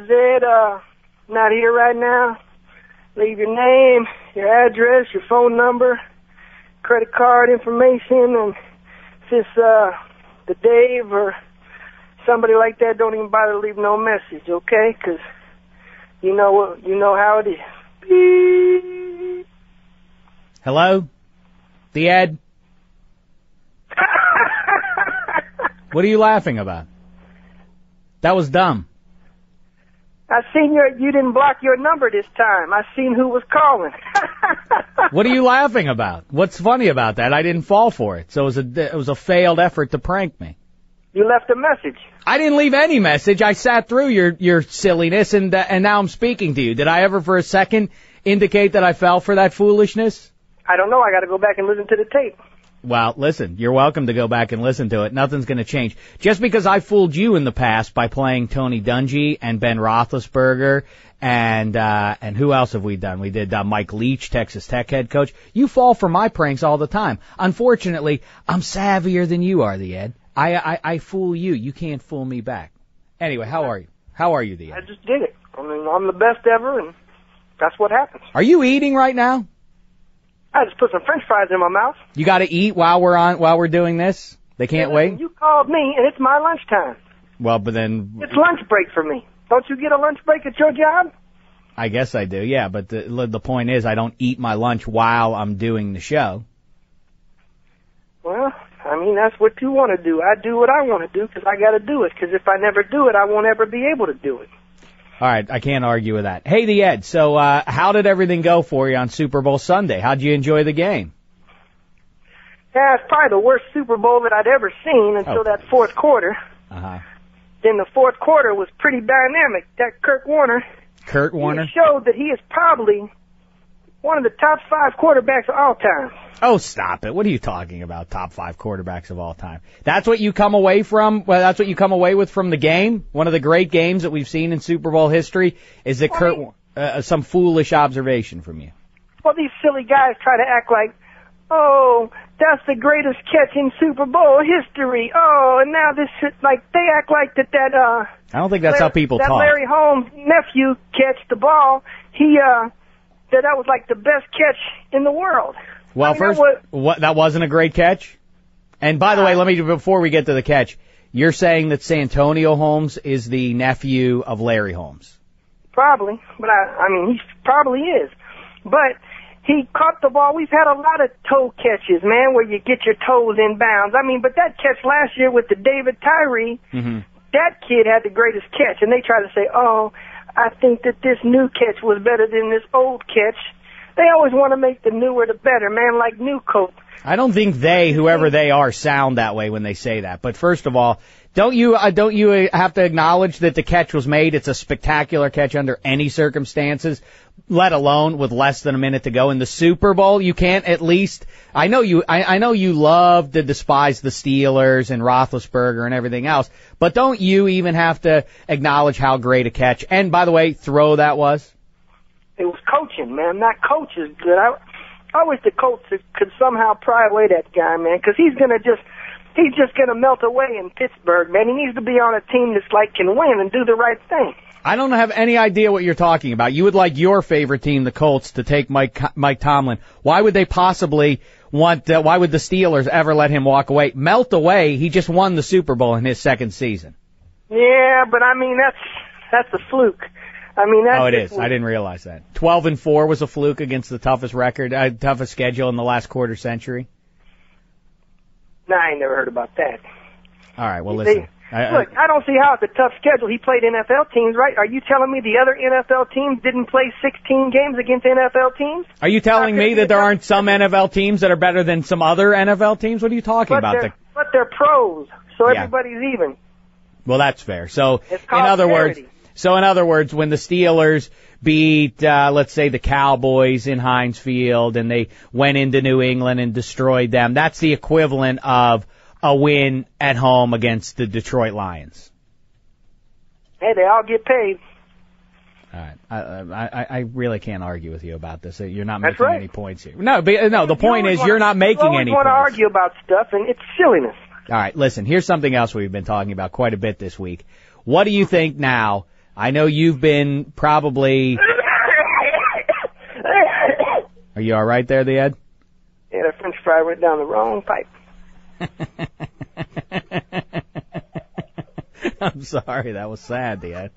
Zed, not here right now. Leave your name, your address, your phone number, credit card information, and if it's the Dave or somebody like that, don't even bother to leave no message, okay? Because you know how it is. Beep. Hello? The Ed? What are you laughing about? That was dumb. I seen you didn't block your number this time. I seen who was calling. What are you laughing about? What's funny about that? I didn't fall for it. So it was a failed effort to prank me. You left a message. I didn't leave any message. I sat through your silliness and now I'm speaking to you. Did I ever for a second indicate that I fell for that foolishness? I don't know. I got to go back and listen to the tape. Well, listen, you're welcome to go back and listen to it. Nothing's going to change. Just because I fooled you in the past by playing Tony Dungy and Ben Roethlisberger and who else have we done? We did Mike Leach, Texas Tech head coach. You fall for my pranks all the time. Unfortunately, I'm savvier than you are, the Ed. I fool you. You can't fool me back. Anyway, how are you? How are you, the Ed? I just did it. I mean, I'm the best ever, and that's what happens. Are you eating right now? I just put some French fries in my mouth. You got to eat while we're doing this? They can't wait? You called me, and it's my lunchtime. Well, but then... It's lunch break for me. Don't you get a lunch break at your job? I guess I do, yeah, but the point is I don't eat my lunch while I'm doing the show. Well, I mean, that's what you want to do. I do what I want to do because I got to do it, because if I never do it, I won't ever be able to do it. All right, I can't argue with that. Hey, the Ed, so how did everything go for you on Super Bowl Sunday? How'd you enjoy the game? Yeah, it's probably the worst Super Bowl that I'd ever seen until that fourth quarter. Uh-huh. Then the fourth quarter was pretty dynamic. That Kurt Warner he showed that he is probably one of the top 5 quarterbacks of all time. Oh, stop it. What are you talking about, top 5 quarterbacks of all time? That's what you come away from? Well, that's what you come away with from the game? One of the great games that we've seen in Super Bowl history? Is that some foolish observation from you? Well, these silly guys try to act like, oh, that's the greatest catch in Super Bowl history. Oh, and now this is like, they act like that I don't think that's how people talk. That Larry Holmes' nephew catched the ball. That was like the best catch in the world. Well, that wasn't a great catch? And by the way, before we get to the catch, you're saying that Santonio Holmes is the nephew of Larry Holmes? Probably, but I mean, he probably is. But he caught the ball. We've had a lot of toe catches, man, where you get your toes in bounds. I mean, but that catch last year with the David Tyree, that kid had the greatest catch. And they try to say, oh, I think that this new catch was better than this old catch. They always want to make the newer the better, man, like New Coat. I don't think whoever they are, sound that way when they say that. But first of all, don't you have to acknowledge that the catch was made? It's a spectacular catch under any circumstances, let alone with less than a minute to go in the Super Bowl. You can't at least. I know you love to despise the Steelers and Roethlisberger and everything else, but don't you even have to acknowledge how great a catch and, by the way, throw that was? It was coaching, man. That coach is good. I wish the coach could somehow pry away that guy, man, because he's just gonna melt away in Pittsburgh, man. He needs to be on a team that's like can win and do the right thing. I don't have any idea what you're talking about. You would like your favorite team, the Colts, to take Mike Tomlin. Why would they possibly want? Why would the Steelers ever let him walk away? Melt away. He just won the Super Bowl in his second season. Yeah, but I mean that's a fluke. I mean, it is. I didn't realize that. 12-4 was a fluke against the toughest schedule in the last quarter century. Nah, I ain't never heard about that. All right, well, listen. Look, I don't see how it's a tough schedule. He played NFL teams, right? Are you telling me the other NFL teams didn't play 16 games against NFL teams? Are you telling me that there aren't some NFL teams that are better than some other NFL teams? What are you talking about? But they're pros, so everybody's even. Well, that's fair. So, in other words, when the Steelers beat, let's say, the Cowboys in Heinz Field and they went into New England and destroyed them, that's the equivalent of a win at home against the Detroit Lions. Hey, they all get paid. All right. I really can't argue with you about this. You're not making any points here. No, the point is you're not making any points. You want to argue about stuff, and it's silliness. All right, listen, here's something else we've been talking about quite a bit this week. What do you think now I know you've been probably... Are you all right there, the Ed? Yeah, the French fry went down the wrong pipe. I'm sorry, that was sad, the Ed.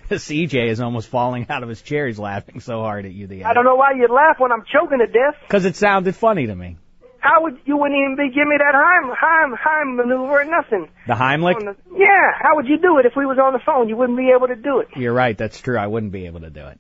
CJ is almost falling out of his chair. He's laughing so hard at you, the Ed. I don't know why you laugh when I'm choking to death. Because it sounded funny to me. How would you wouldn't even give me that Heim maneuver or nothing? The Heimlich? Yeah, how would you do it if we was on the phone? You wouldn't be able to do it. You're right, that's true. I wouldn't be able to do it.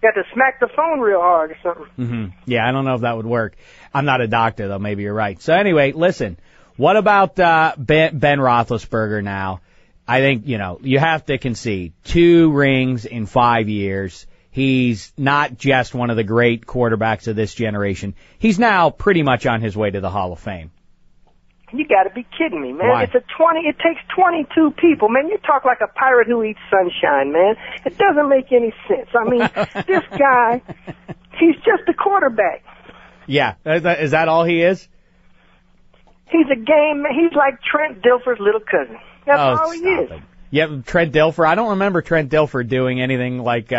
You have to smack the phone real hard or something. Mm-hmm. Yeah, I don't know if that would work. I'm not a doctor, though. Maybe you're right. So anyway, listen, what about Ben Roethlisberger now? I think, you have to concede 2 rings in 5 years. He's not just one of the great quarterbacks of this generation. He's now pretty much on his way to the Hall of Fame. You got to be kidding me, man. Why? It takes 22 people, man. You talk like a pirate who eats sunshine, man. It doesn't make any sense. I mean, this guy, he's just a quarterback. Yeah. Is that all he is? He's he's like Trent Dilfer's little cousin. That's all he is. Yeah, Trent Dilfer. I don't remember Trent Dilfer doing anything like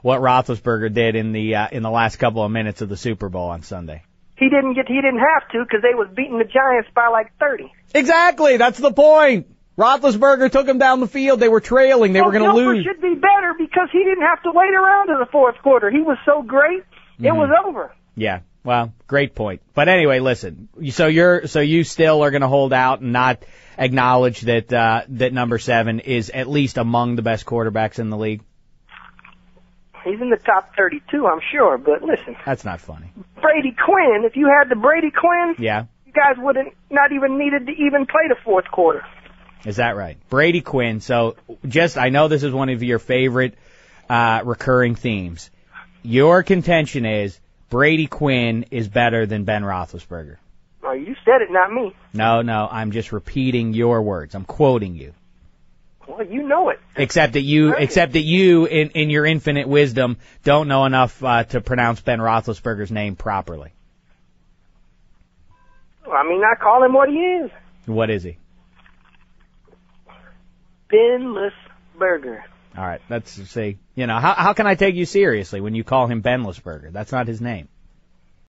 what Roethlisberger did in the last couple of minutes of the Super Bowl on Sunday. He didn't have to because they was beating the Giants by like 30. Exactly, that's the point. Roethlisberger took him down the field. They were trailing. They were going to lose. Dilfer should be better because he didn't have to wait around to the fourth quarter. He was so great, it was over. Yeah. Well, great point. But anyway, listen. So you still are going to hold out and not acknowledge that number 7 is at least among the best quarterbacks in the league? He's in the top 32, I'm sure, but listen. That's not funny. Brady Quinn, if you had the Brady Quinn, yeah, you guys wouldn't not even needed to even play the fourth quarter. Is that right? Brady Quinn. So I know this is one of your favorite recurring themes. Your contention is Brady Quinn is better than Ben Roethlisberger. Oh, you said it, not me. No, I'm just repeating your words. I'm quoting you. Well, you know it. Except that you, in your infinite wisdom, don't know enough to pronounce Ben Roethlisberger's name properly. Well, I mean, I call him what he is. What is he? Benless Burger. All right, let's see. How can I take you seriously when you call him Benless Burger? That's not his name.